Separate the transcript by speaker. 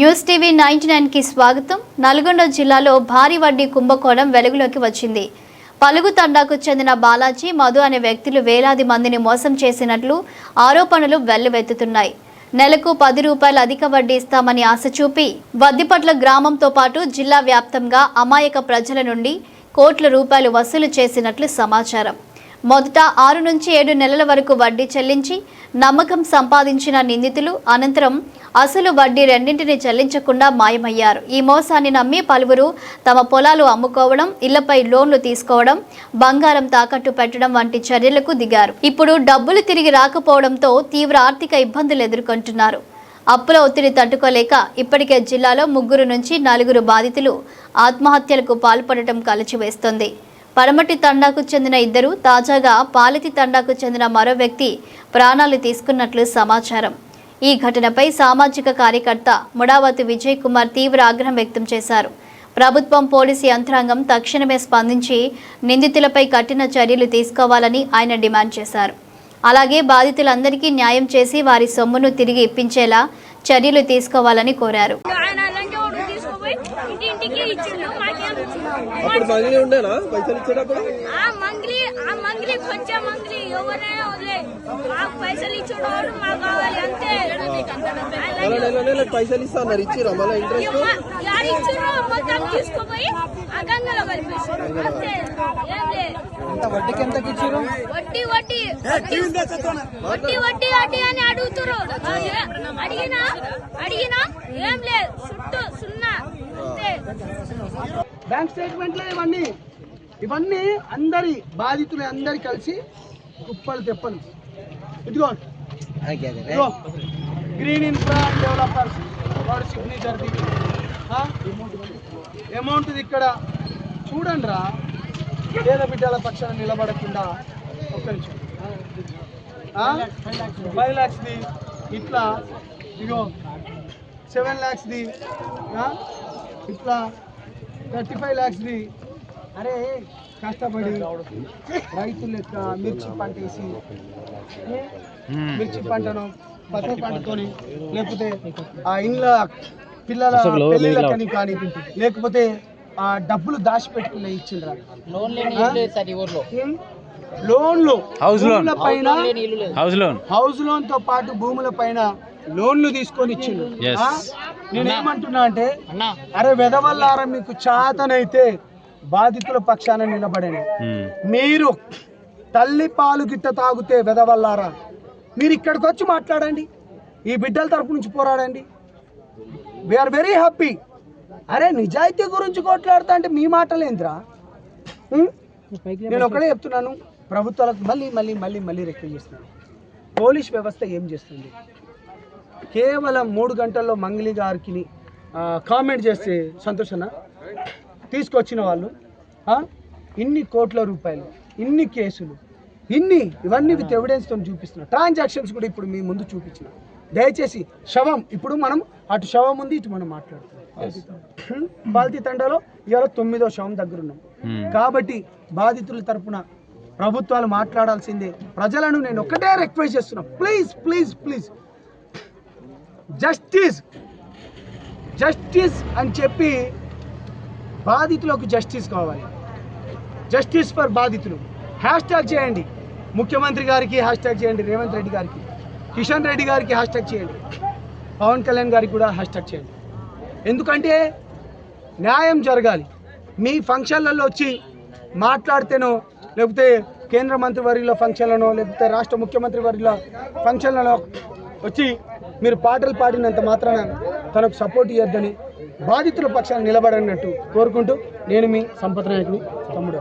Speaker 1: News TV 99 కి స్వాగతం. నల్గొండ జిల్లాలో భారీ వడ్డీ కుంభకోణం వెలుగులోకి వచ్చింది. పలుగు తండాకు చెందిన బాలాజీ, మధు అనే వ్యక్తులు వేలాది మందిని మోసం చేసినట్లు ఆరోపణలు వెల్లువెత్తుతున్నాయి. నెలకు 10 రూపాయలు అధిక వడ్డీ ఇస్తామని ఆశ చూపి వద్దిపట్ల గ్రామంతో పాటు జిల్లా వ్యాప్తంగా అమాయక ప్రజల నుండి కోట్ల రూపాయలు వసూలు చేసినట్లు సమాచారం. మొదట 6 నుంచి 7 నెలల వరకు వడ్డీ చెల్లించి నమ్మకం సంపాదించిన నిందితులు అనంతరం అసలు వడ్డీ రెండింటిని చెల్లించకుండా మాయమయ్యారు. ఈ మోసాన్ని నమ్మి పలువురు తమ పొలాలు అమ్ముకోవడం, ఇళ్లపై లోన్లు తీసుకోవడం, బంగారం తాకట్టు పెట్టడం వంటి చర్యలకు దిగారు. ఇప్పుడు డబ్బులు తిరిగి రాకపోవడంతో తీవ్ర ఆర్థిక ఇబ్బందులు ఎదుర్కొంటున్నారు. అప్పుల ఒత్తిడి తట్టుకోలేక ఇప్పటికే జిల్లాలో 3 నుంచి 4 బాధితులు ఆత్మహత్యలకు పాల్పడటం కలిచివేస్తోంది. పడమటి తండాకు చెందిన 2, తాజాగా పాలితి తండాకు చెందిన మరో వ్యక్తి ప్రాణాలు తీసుకున్నట్లు సమాచారం. ఈ ఘటనపై సామాజిక కార్యకర్త ముడావతి విజయ్ కుమార్ తీవ్ర ఆగ్రహం వ్యక్తం చేశారు. ప్రభుత్వం, పోలీసు యంత్రాంగం తక్షణమే స్పందించి నిందితులపై కఠిన చర్యలు తీసుకోవాలని ఆయన డిమాండ్ చేశారు. అలాగే బాధితులందరికీ న్యాయం చేసి వారి సొమ్మును తిరిగి ఇప్పించేలా చర్యలు తీసుకోవాలని కోరారు.
Speaker 2: పైసలు ఇస్తున్నారు, ఇచ్చిరా మళ్ళీ ఇంట్రెస్ట్ వడ్డీకి ఎంతకి ఇచ్చారు?
Speaker 3: వడ్డీ అని అడుగుతారు. అడిగినా ఏం లేదు, సున్నా.
Speaker 2: బ్యాంక్ స్టేట్మెంట్లో ఇవన్నీ అందరి బాధితులు అందరి కలిసి కుప్పలు తెప్పలు. ఇదిగో గ్రీన్ ఇన్ఫ్రా డెవలపర్స్ వాడు సిగ్నేచర్ అమౌంట్ ఇక్కడ చూడండి రా. పేద బిడ్డల పక్షాన నిలబడకుండా ఒక్క నిమిషం 5 lakhsది ఇట్లా, ఇగో 7 lakhsది, ఇట్లా 35 lakhsది. అరే కష్టపడి రైతులు లెక్క మిర్చి పంట వేసి మిర్చి పంటను పసుపు పంటతోని, లేకపోతే ఆ ఇండ్ల పిల్లల పెళ్ళిళ్ళకని కానీ, లేకపోతే ఆ డబ్బులు దాచిపెట్టుకుని ఇచ్చిండ్రా. లోన్లు హౌస్ లోన్ తో పాటు భూముల పైన లోన్లు తీసుకొని ఇచ్చిండు. నేనేమంటున్నా అంటే, అరే వెదవల్లారా, మీకు చాతనైతే బాధితుల పక్షాన నిలబడండి. మీరు తల్లి పాలు గిట్ట తాగితే వెదవల్లారా, మీరు ఇక్కడికి వచ్చి మాట్లాడండి, ఈ బిడ్డల తరపు నుంచి పోరాడండి. We are very happy. అరే నిజాయితీ గురించి కొట్లాడుతా అంటే మీ మాటలేంద్రా? నేను ఒకటే చెప్తున్నాను, ప్రభుత్వాలకు మళ్ళీ రిక్వెస్ట్ చేస్తున్నాను. పోలీస్ వ్యవస్థ ఏం చేస్తుంది? కేవలం 3 గంటల్లో మంగళి గారికి కామెంట్ చేస్తే సంతోషనా? తీసుకొచ్చిన వాళ్ళు ఇన్ని కోట్ల రూపాయలు, ఇన్ని కేసులు, ఇవన్నీ విత్ ఎవిడెన్స్తో చూపిస్తున్నారు. ట్రాన్సాక్షన్స్ కూడా ఇప్పుడు మీ ముందు చూపించిన. దయచేసి శవం, ఇప్పుడు మనం అటు శవం ఉంది, ఇటు మనం మాట్లాడుతున్నాం. బాధిత తండాలో ఇవాళ 9వ శవం దగ్గర ఉన్నాం. కాబట్టి బాధితుల తరపున ప్రభుత్వాలు మాట్లాడాల్సిందే. ప్రజలను నేను ఒకటే రిక్వెస్ట్ చేస్తున్నా, ప్లీజ్ జస్టిస్ అని చెప్పి బాధితులకు జస్టిస్ కావాలి. జస్టిస్ ఫర్ బాధితులు హ్యాష్ట్యాగ్ చేయండి. ముఖ్యమంత్రి గారికి హ్యాష్ట్యాగ్ చేయండి, రేవంత్ రెడ్డి గారికి, కిషన్ రెడ్డి గారికి హ్యాష్ట్యాగ్ చేయండి, పవన్ కళ్యాణ్ గారికి కూడా హ్యాష్ట్యాగ్ చేయండి. ఎందుకంటే న్యాయం జరగాలి. మీ ఫంక్షన్లలో వచ్చి మాట్లాడితేనో, లేకపోతే కేంద్ర మంత్రివర్యుల ఫంక్షన్లను, లేకపోతే రాష్ట్ర ముఖ్యమంత్రి వర్యుల ఫంక్షన్లలో వచ్చి మీరు పాటలు పాడినంత మాత్రాన తనకు సపోర్ట్ ఇవ్వద్దని, బాధితుల పక్షాన్ని నిలబడన్నట్టు కోరుకుంటూ, నేను మీ సంపత్ నాయకుని తమ్ముడు.